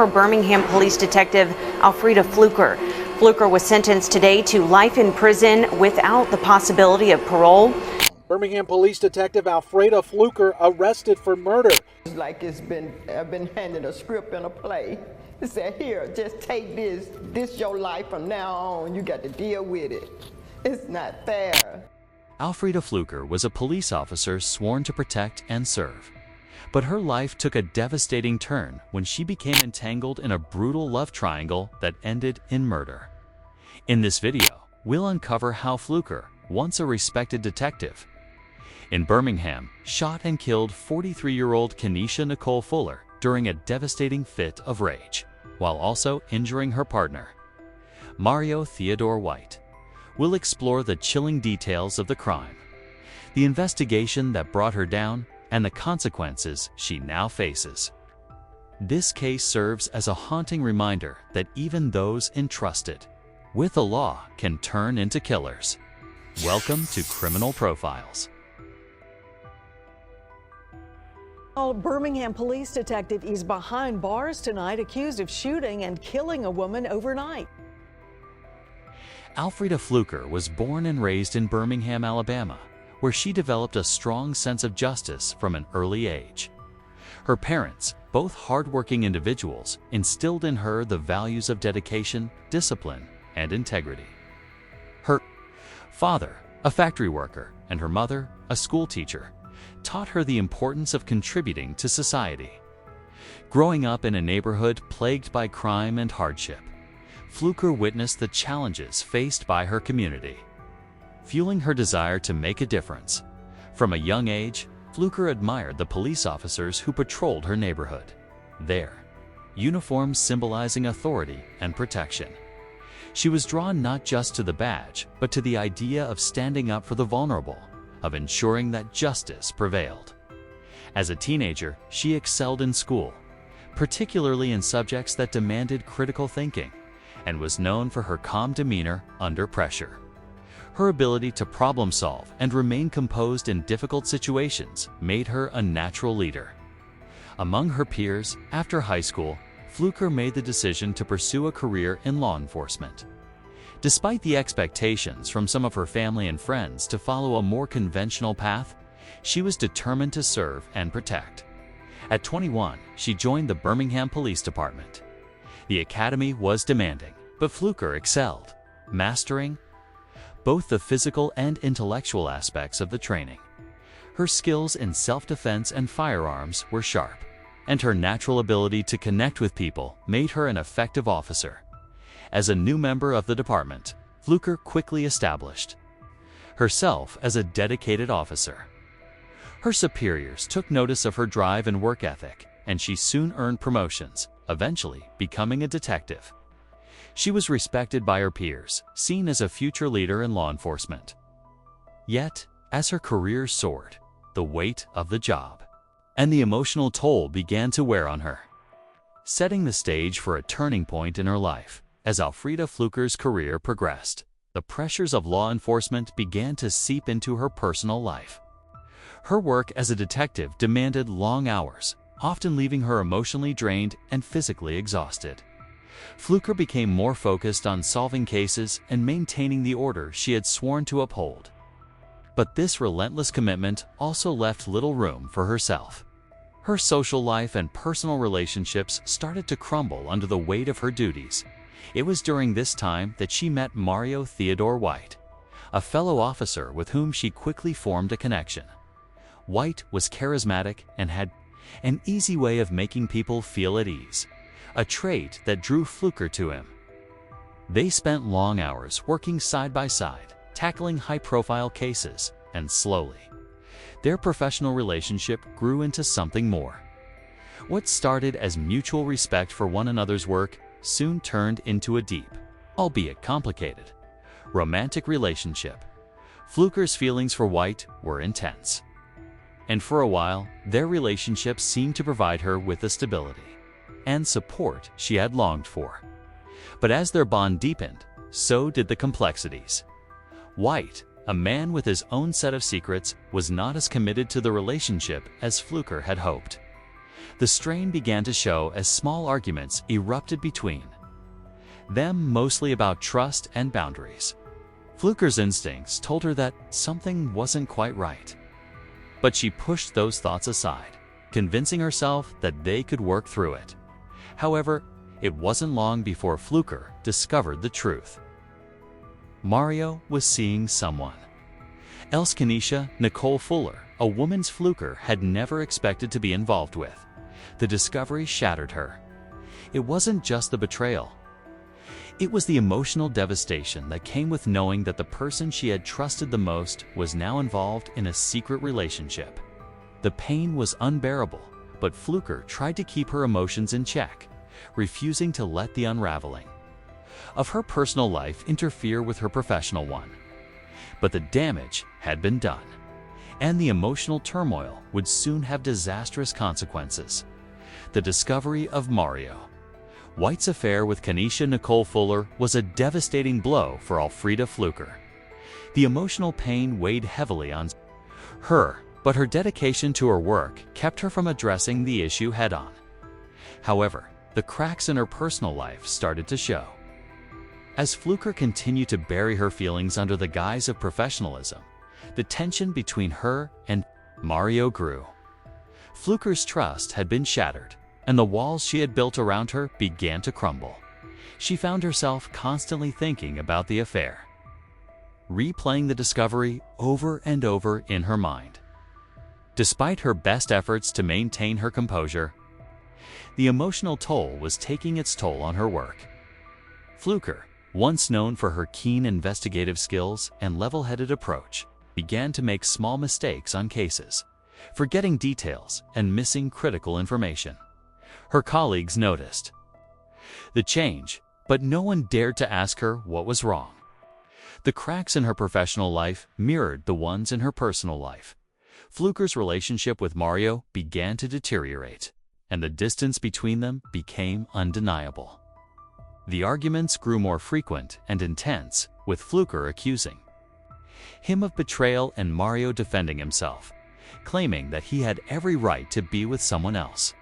former Birmingham police detective Alfreda Fluker. Fluker was sentenced today to life in prison without the possibility of parole. Birmingham police detective Alfreda Fluker arrested for murder. It's like I've been handed a script and a play. It said, here, just take this your life from now on. You got to deal with it. It's not fair. Alfreda Fluker was a police officer sworn to protect and serve. But her life took a devastating turn when she became entangled in a brutal love triangle that ended in murder. In this video, we'll uncover how Fluker, once a respected detective in Birmingham, shot and killed 43-year-old Kenesha Nicole Fuller during a devastating fit of rage, while also injuring her partner, Mario Theodore White. We'll explore the chilling details of the crime, the investigation that brought her down, and the consequences she now faces. This case serves as a haunting reminder that even those entrusted with the law can turn into killers. Welcome to Criminal Profiles. A Birmingham police detective is behind bars tonight, accused of shooting and killing a woman overnight. Alfreda Fluker was born and raised in Birmingham, Alabama, where she developed a strong sense of justice from an early age. Her parents, both hardworking individuals, instilled in her the values of dedication, discipline, and integrity. Her father, a factory worker, and her mother, a school teacher, taught her the importance of contributing to society. Growing up in a neighborhood plagued by crime and hardship, Fluker witnessed the challenges faced by her community, fueling her desire to make a difference. From a young age, Fluker admired the police officers who patrolled her neighborhood, their uniforms symbolizing authority and protection. She was drawn not just to the badge, but to the idea of standing up for the vulnerable, of ensuring that justice prevailed. As a teenager, she excelled in school, particularly in subjects that demanded critical thinking, and was known for her calm demeanor under pressure. Her ability to problem solve and remain composed in difficult situations made her a natural leader. Among her peers, after high school, Fluker made the decision to pursue a career in law enforcement. Despite the expectations from some of her family and friends to follow a more conventional path, she was determined to serve and protect. At 21, she joined the Birmingham Police Department. The academy was demanding, but Fluker excelled, mastering both the physical and intellectual aspects of the training. Her skills in self-defense and firearms were sharp, and her natural ability to connect with people made her an effective officer. As a new member of the department, Fluker quickly established herself as a dedicated officer. Her superiors took notice of her drive and work ethic, and she soon earned promotions, eventually becoming a detective. She was respected by her peers, seen as a future leader in law enforcement. Yet, as her career soared, the weight of the job and the emotional toll began to wear on her, setting the stage for a turning point in her life. As Alfreda Fluker's career progressed, the pressures of law enforcement began to seep into her personal life. Her work as a detective demanded long hours, often leaving her emotionally drained and physically exhausted. Fluker became more focused on solving cases and maintaining the order she had sworn to uphold. But this relentless commitment also left little room for herself. Her social life and personal relationships started to crumble under the weight of her duties. It was during this time that she met Mario Theodore White, a fellow officer with whom she quickly formed a connection. White was charismatic and had an easy way of making people feel at ease, a trait that drew Fluker to him. They spent long hours working side by side, tackling high-profile cases, and slowly, their professional relationship grew into something more. What started as mutual respect for one another's work soon turned into a deep, albeit complicated, romantic relationship. Fluker's feelings for White were intense, and for a while, their relationship seemed to provide her with the stability and support she had longed for. But as their bond deepened, so did the complexities. White, a man with his own set of secrets, was not as committed to the relationship as Fluker had hoped. The strain began to show as small arguments erupted between them, mostly about trust and boundaries. Fluker's instincts told her that something wasn't quite right, but she pushed those thoughts aside, convincing herself that they could work through it. However, it wasn't long before Fluker discovered the truth. Mario was seeing someone else. Kenesha Nicole Fuller, a woman Fluker had never expected to be involved with. The discovery shattered her. It wasn't just the betrayal. It was the emotional devastation that came with knowing that the person she had trusted the most was now involved in a secret relationship. The pain was unbearable, but Fluker tried to keep her emotions in check, refusing to let the unraveling of her personal life interfere with her professional one. But the damage had been done, and the emotional turmoil would soon have disastrous consequences. The discovery of Mario White's affair with Kenesha Nicole Fuller was a devastating blow for Alfreda Fluker. The emotional pain weighed heavily on her, but her dedication to her work kept her from addressing the issue head-on. However, the cracks in her personal life started to show. As Fluker continued to bury her feelings under the guise of professionalism, the tension between her and Mario grew. Fluker's trust had been shattered, and the walls she had built around her began to crumble. She found herself constantly thinking about the affair, replaying the discovery over and over in her mind. Despite her best efforts to maintain her composure, the emotional toll was taking its toll on her work. Fluker, once known for her keen investigative skills and level-headed approach, began to make small mistakes on cases, forgetting details and missing critical information. Her colleagues noticed the change, but no one dared to ask her what was wrong. The cracks in her professional life mirrored the ones in her personal life. Fluker's relationship with Mario began to deteriorate, and the distance between them became undeniable. The arguments grew more frequent and intense, with Fluker accusing him of betrayal and Mario defending himself, claiming that he had every right to be with someone else.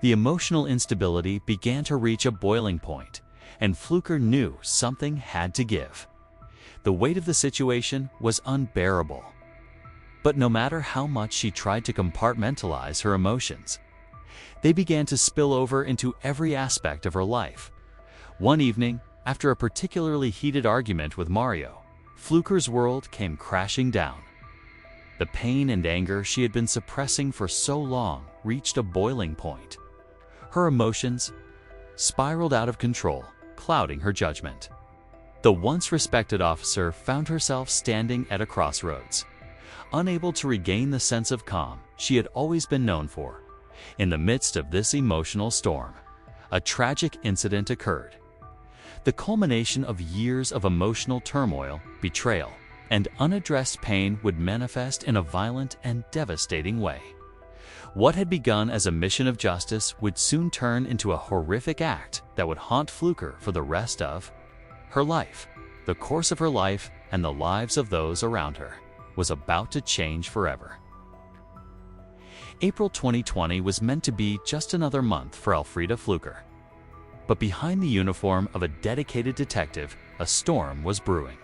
The emotional instability began to reach a boiling point, and Fluker knew something had to give. The weight of the situation was unbearable. But no matter how much she tried to compartmentalize her emotions, they began to spill over into every aspect of her life. One evening, after a particularly heated argument with Mario, Fluker's world came crashing down. The pain and anger she had been suppressing for so long reached a boiling point. Her emotions spiraled out of control, clouding her judgment. The once respected officer found herself standing at a crossroads, unable to regain the sense of calm she had always been known for. In the midst of this emotional storm, a tragic incident occurred. The culmination of years of emotional turmoil, betrayal, and unaddressed pain would manifest in a violent and devastating way. What had begun as a mission of justice would soon turn into a horrific act that would haunt Fluker for the rest of her life. The course of her life and the lives of those around her was about to change forever. April 2020 was meant to be just another month for Alfreda Fluker. But behind the uniform of a dedicated detective, a storm was brewing.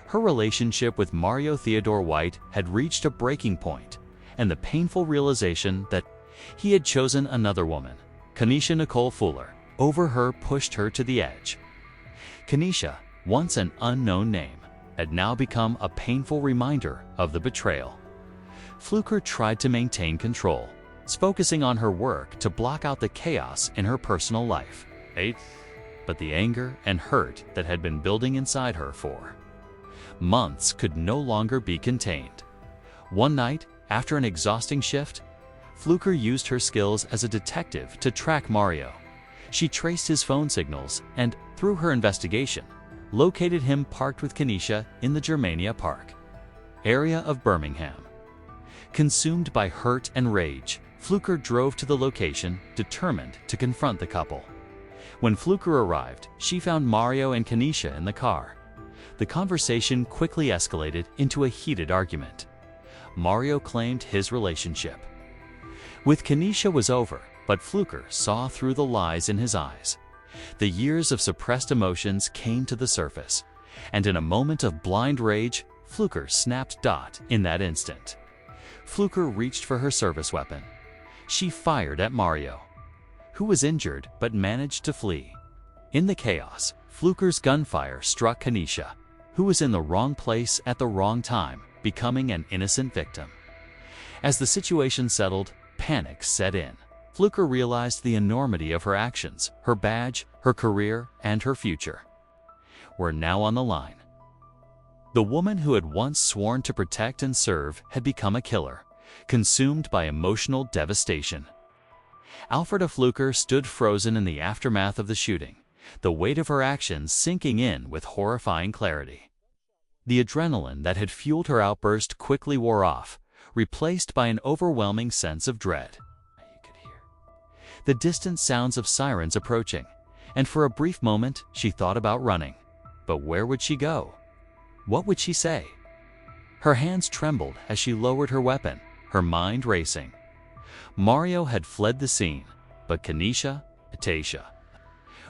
Her relationship with Mario Theodore White had reached a breaking point, and the painful realization that he had chosen another woman, Kenesha Nicole Fuller, over her pushed her to the edge. Kenesha, once an unknown name, had now become a painful reminder of the betrayal. Fluker tried to maintain control, focusing on her work to block out the chaos in her personal life. But the anger and hurt that had been building inside her for months could no longer be contained. One night, after an exhausting shift, Fluker used her skills as a detective to track Mario. She traced his phone signals and, through her investigation, located him parked with Kenesha in the Germania Park area of Birmingham. Consumed by hurt and rage, Fluker drove to the location, determined to confront the couple. When Fluker arrived, she found Mario and Kenesha in the car. The conversation quickly escalated into a heated argument. Mario claimed his relationship With Kenesha was over, but Fluker saw through the lies in his eyes. The years of suppressed emotions came to the surface, and in a moment of blind rage, Fluker snapped Dot in that instant. Fluker reached for her service weapon. She fired at Mario, who was injured but managed to flee. In the chaos, Fluker's gunfire struck Kenesha, who was in the wrong place at the wrong time, becoming an innocent victim. As the situation settled, panic set in. Fluker realized the enormity of her actions, her badge, her career, and her future were now on the line. The woman who had once sworn to protect and serve had become a killer, consumed by emotional devastation. Alfreda Fluker stood frozen in the aftermath of the shooting, the weight of her actions sinking in with horrifying clarity. The adrenaline that had fueled her outburst quickly wore off, replaced by an overwhelming sense of dread. You could hear the distant sounds of sirens approaching, and for a brief moment she thought about running. But where would she go? What would she say? Her hands trembled as she lowered her weapon, her mind racing. Mario had fled the scene, but Kenesha,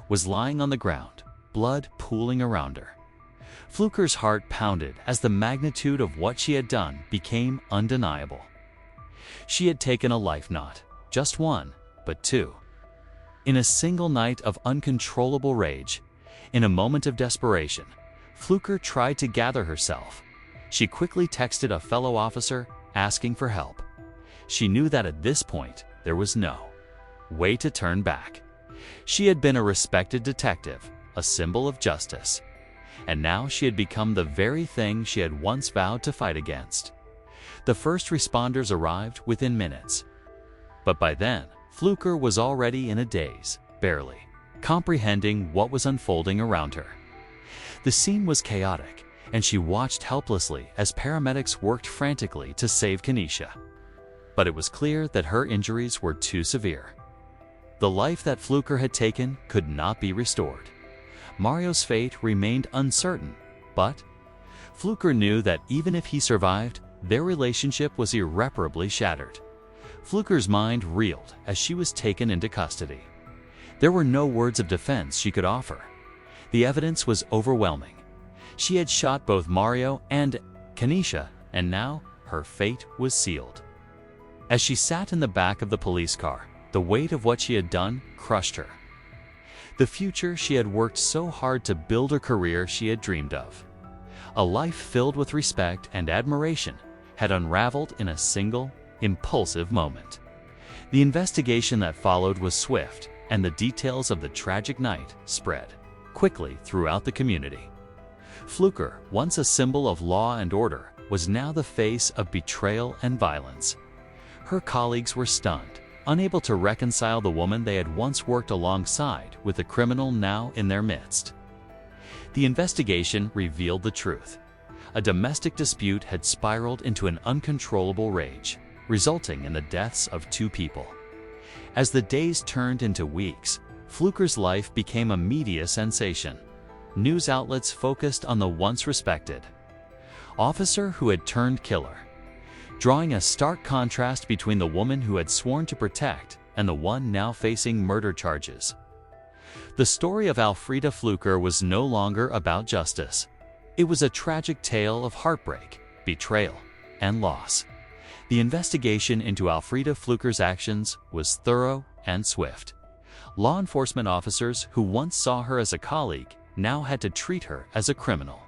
was lying on the ground, blood pooling around her. Fluker's heart pounded as the magnitude of what she had done became undeniable. She had taken a life, not just one, but two. In a single night of uncontrollable rage, in a moment of desperation, Fluker tried to gather herself. She quickly texted a fellow officer, asking for help. She knew that at this point, there was no way to turn back. She had been a respected detective, a symbol of justice, and now she had become the very thing she had once vowed to fight against. The first responders arrived within minutes, but by then, Fluker was already in a daze, barely comprehending what was unfolding around her. The scene was chaotic, and she watched helplessly as paramedics worked frantically to save Kenesha. But it was clear that her injuries were too severe. The life that Fluker had taken could not be restored. Mario's fate remained uncertain, but Fluker knew that even if he survived, their relationship was irreparably shattered. Fluker's mind reeled as she was taken into custody. There were no words of defense she could offer. The evidence was overwhelming. She had shot both Mario and Kenesha, and now her fate was sealed. As she sat in the back of the police car, the weight of what she had done crushed her. The future she had worked so hard to build, a career she had dreamed of, a life filled with respect and admiration, had unraveled in a single, impulsive moment. The investigation that followed was swift, and the details of the tragic night spread quickly throughout the community. Fluker, once a symbol of law and order, was now the face of betrayal and violence. Her colleagues were stunned, unable to reconcile the woman they had once worked alongside with the criminal now in their midst. The investigation revealed the truth. A domestic dispute had spiraled into an uncontrollable rage, resulting in the deaths of two people. As the days turned into weeks, Fluker's life became a media sensation. News outlets focused on the once respected officer who had turned killer, drawing a stark contrast between the woman who had sworn to protect and the one now facing murder charges. The story of Alfreda Fluker was no longer about justice. It was a tragic tale of heartbreak, betrayal, and loss. The investigation into Alfreda Fluker's actions was thorough and swift. Law enforcement officers who once saw her as a colleague now had to treat her as a criminal.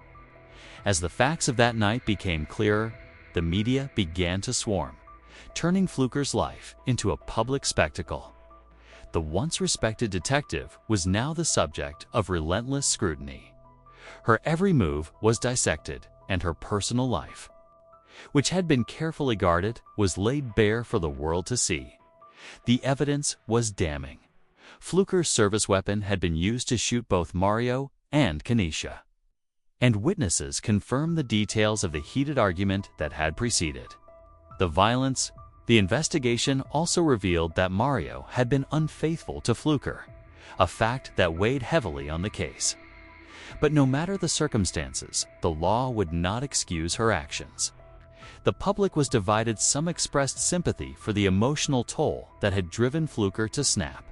As the facts of that night became clearer, the media began to swarm, turning Fluker's life into a public spectacle. The once respected detective was now the subject of relentless scrutiny. Her every move was dissected, and her personal life, which had been carefully guarded, was laid bare for the world to see. The evidence was damning. Fluker's service weapon had been used to shoot both Mario and Kenesha, and witnesses confirmed the details of the heated argument that had preceded the violence. The investigation also revealed that Mario had been unfaithful to Fluker, a fact that weighed heavily on the case. But no matter the circumstances, the law would not excuse her actions. The public was divided. Some expressed sympathy for the emotional toll that had driven Fluker to snap,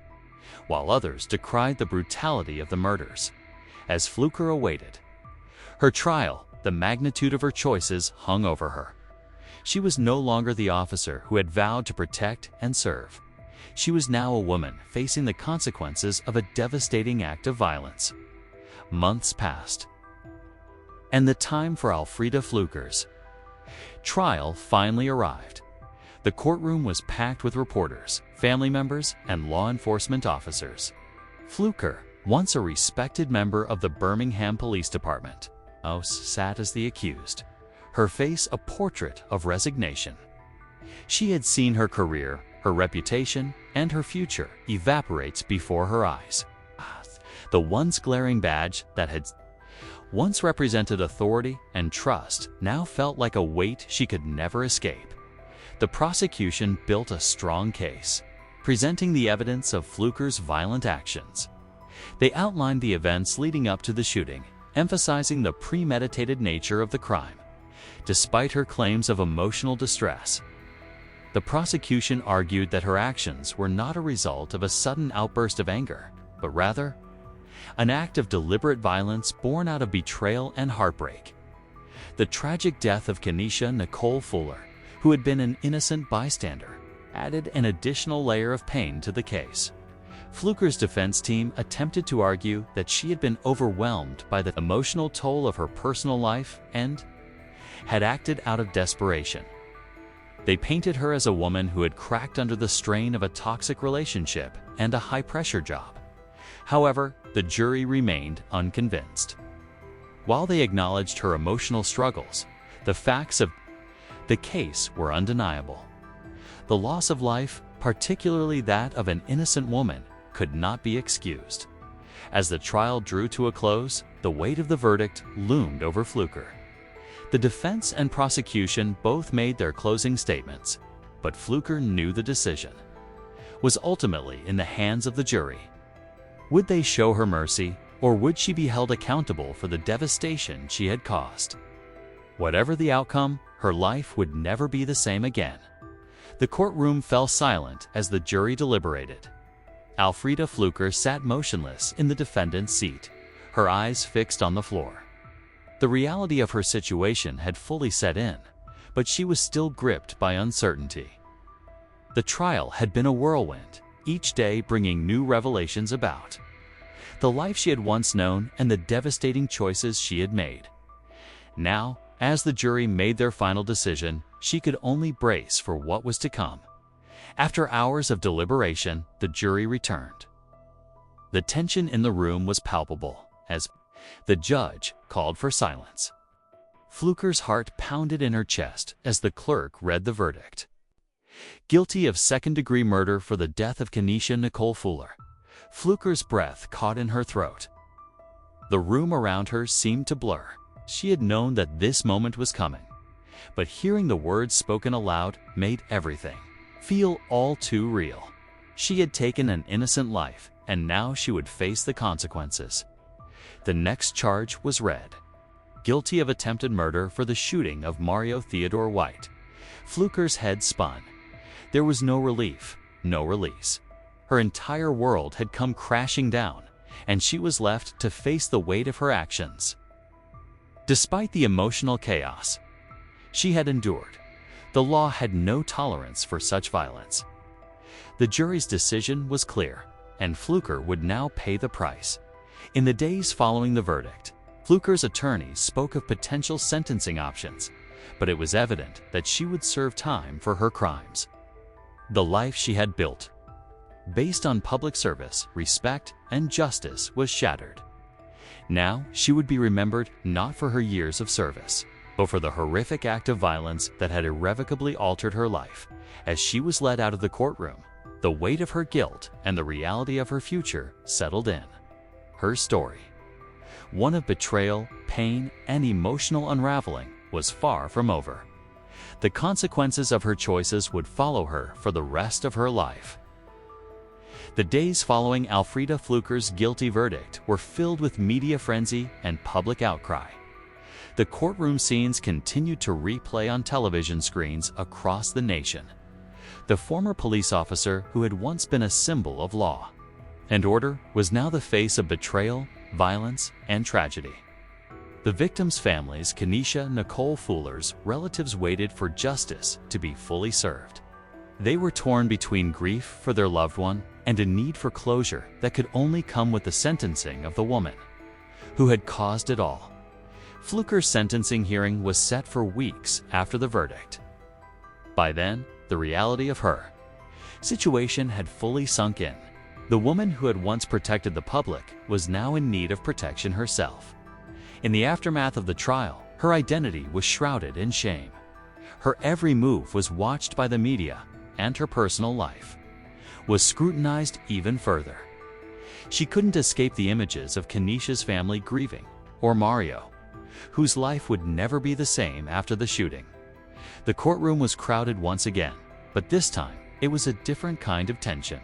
while others decried the brutality of the murders. As Fluker awaited her trial, the magnitude of her choices hung over her. She was no longer the officer who had vowed to protect and serve. She was now a woman facing the consequences of a devastating act of violence. Months passed, and the time for Alfreda Fluker's trial finally arrived. The courtroom was packed with reporters, family members, and law enforcement officers. Fluker, once a respected member of the Birmingham Police Department, sat as the accused, her face a portrait of resignation. She had seen her career, her reputation, and her future evaporate before her eyes. The once glaring badge that had once represented authority and trust now felt like a weight she could never escape. The prosecution built a strong case, presenting the evidence of Fluker's violent actions. They outlined the events leading up to the shooting, emphasizing the premeditated nature of the crime. Despite her claims of emotional distress, the prosecution argued that her actions were not a result of a sudden outburst of anger, but rather an act of deliberate violence born out of betrayal and heartbreak. The tragic death of Kenesha Nicole Fuller, who had been an innocent bystander, added an additional layer of pain to the case. Fluker's defense team attempted to argue that she had been overwhelmed by the emotional toll of her personal life and had acted out of desperation. They painted her as a woman who had cracked under the strain of a toxic relationship and a high-pressure job. However, the jury remained unconvinced. While they acknowledged her emotional struggles, the facts of the case were undeniable. The loss of life, particularly that of an innocent woman, could not be excused. As the trial drew to a close, the weight of the verdict loomed over Fluker. The defense and prosecution both made their closing statements, but Fluker knew the decision was ultimately in the hands of the jury. Would they show her mercy, or would she be held accountable for the devastation she had caused? Whatever the outcome, her life would never be the same again. The courtroom fell silent as the jury deliberated. Alfreda Fluker sat motionless in the defendant's seat, her eyes fixed on the floor. The reality of her situation had fully set in, but she was still gripped by uncertainty. The trial had been a whirlwind, each day bringing new revelations about the life she had once known and the devastating choices she had made. Now, as the jury made their final decision, she could only brace for what was to come. After hours of deliberation, the jury returned. The tension in the room was palpable as the judge called for silence. Fluker's heart pounded in her chest as the clerk read the verdict. Guilty of second-degree murder for the death of Kenesha Nicole Fuller. Fluker's breath caught in her throat. The room around her seemed to blur. She had known that this moment was coming, but hearing the words spoken aloud made everything feel all too real. She had taken an innocent life, and now she would face the consequences. The next charge was read. Guilty of attempted murder for the shooting of Mario Theodore White. Fluker's head spun. There was no relief, no release. Her entire world had come crashing down, and she was left to face the weight of her actions. Despite the emotional chaos she had endured, the law had no tolerance for such violence. The jury's decision was clear, and Fluker would now pay the price. In the days following the verdict, Fluker's attorneys spoke of potential sentencing options, but it was evident that she would serve time for her crimes. The life she had built, based on public service, respect, and justice, was shattered. Now she would be remembered not for her years of service, but for the horrific act of violence that had irrevocably altered her life. As she was led out of the courtroom, the weight of her guilt and the reality of her future settled in. Her story, one of betrayal, pain, and emotional unraveling, was far from over. The consequences of her choices would follow her for the rest of her life. The days following Alfreda Fluker's guilty verdict were filled with media frenzy and public outcry. The courtroom scenes continued to replay on television screens across the nation. The former police officer who had once been a symbol of law and order was now the face of betrayal, violence, and tragedy. The victims' families, Kenesha Nicole Fuller's relatives, waited for justice to be fully served. They were torn between grief for their loved one and a need for closure that could only come with the sentencing of the woman who had caused it all. Fluker's sentencing hearing was set for weeks after the verdict. By then, the reality of her situation had fully sunk in. The woman who had once protected the public was now in need of protection herself. In the aftermath of the trial, her identity was shrouded in shame. Her every move was watched by the media, and her personal life was scrutinized even further. She couldn't escape the images of Kenesha's family grieving, or Mario, whose life would never be the same after the shooting. The courtroom was crowded once again, but this time it was a different kind of tension.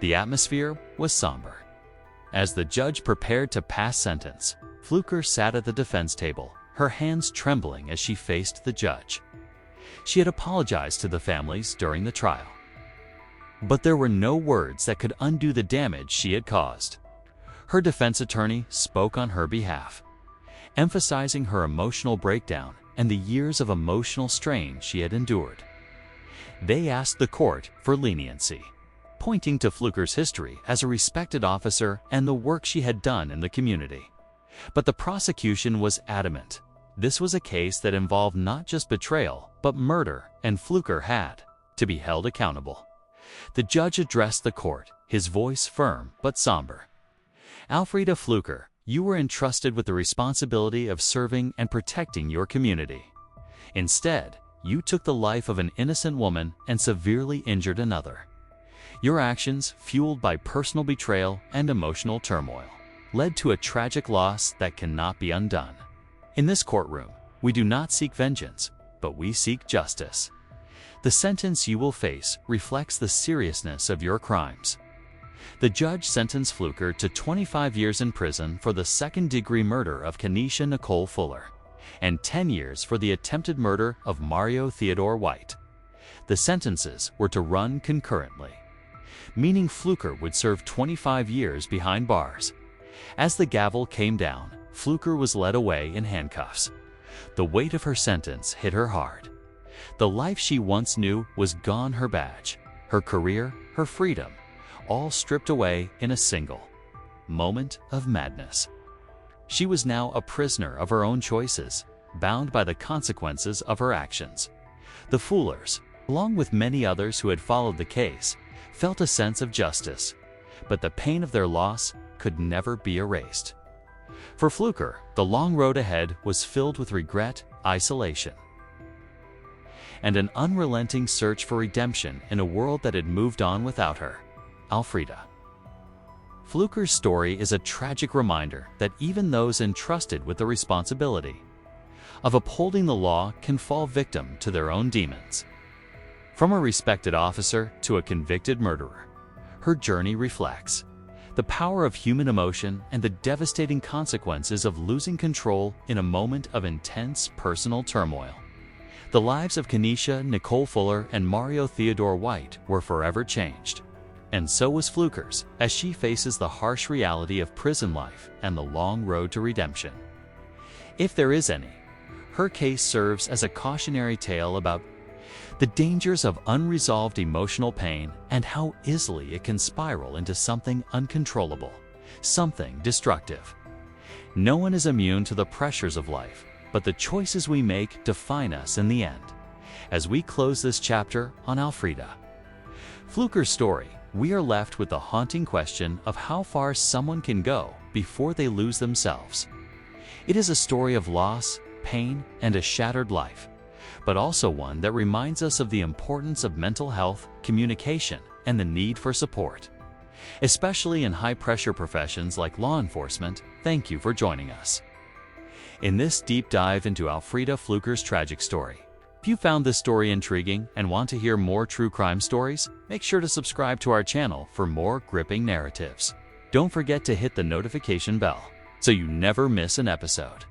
The atmosphere was somber. As the judge prepared to pass sentence, Fluker sat at the defense table, her hands trembling as she faced the judge. She had apologized to the families during the trial, but there were no words that could undo the damage she had caused. Her defense attorney spoke on her behalf, emphasizing her emotional breakdown and the years of emotional strain she had endured. They asked the court for leniency, pointing to Fluker's history as a respected officer and the work she had done in the community. But the prosecution was adamant. This was a case that involved not just betrayal, but murder, and Fluker had to be held accountable. The judge addressed the court, his voice firm but somber. Alfreda Fluker, you were entrusted with the responsibility of serving and protecting your community. Instead, you took the life of an innocent woman and severely injured another. Your actions, fueled by personal betrayal and emotional turmoil, led to a tragic loss that cannot be undone. In this courtroom, we do not seek vengeance, but we seek justice. The sentence you will face reflects the seriousness of your crimes. The judge sentenced Fluker to 25 years in prison for the second-degree murder of Kenesha Nicole Fuller and 10 years for the attempted murder of Mario Theodore White. The sentences were to run concurrently, meaning Fluker would serve 25 years behind bars. As the gavel came down, Fluker was led away in handcuffs. The weight of her sentence hit her hard. The life she once knew was gone, her badge, her career, her freedom, all stripped away in a single moment of madness. She was now a prisoner of her own choices, bound by the consequences of her actions. The Fullers, along with many others who had followed the case, felt a sense of justice, but the pain of their loss could never be erased. For Fluker, the long road ahead was filled with regret, isolation, and an unrelenting search for redemption in a world that had moved on without her. Alfreda Fluker's story is a tragic reminder that even those entrusted with the responsibility of upholding the law can fall victim to their own demons. From a respected officer to a convicted murderer, her journey reflects the power of human emotion and the devastating consequences of losing control in a moment of intense personal turmoil. The lives of Kenesha Nicole Fuller and Mario Theodore White were forever changed. And so was Fluker's, as she faces the harsh reality of prison life and the long road to redemption. If there is any, her case serves as a cautionary tale about the dangers of unresolved emotional pain and how easily it can spiral into something uncontrollable, something destructive. No one is immune to the pressures of life, but the choices we make define us in the end. As we close this chapter on Alfreda Fluker's story, we are left with the haunting question of how far someone can go before they lose themselves. It is a story of loss, pain, and a shattered life, but also one that reminds us of the importance of mental health, communication, and the need for support. Especially in high-pressure professions like law enforcement, thank you for joining us in this deep dive into Alfreda Fluker's tragic story. If you found this story intriguing and want to hear more true crime stories, make sure to subscribe to our channel for more gripping narratives. Don't forget to hit the notification bell so you never miss an episode.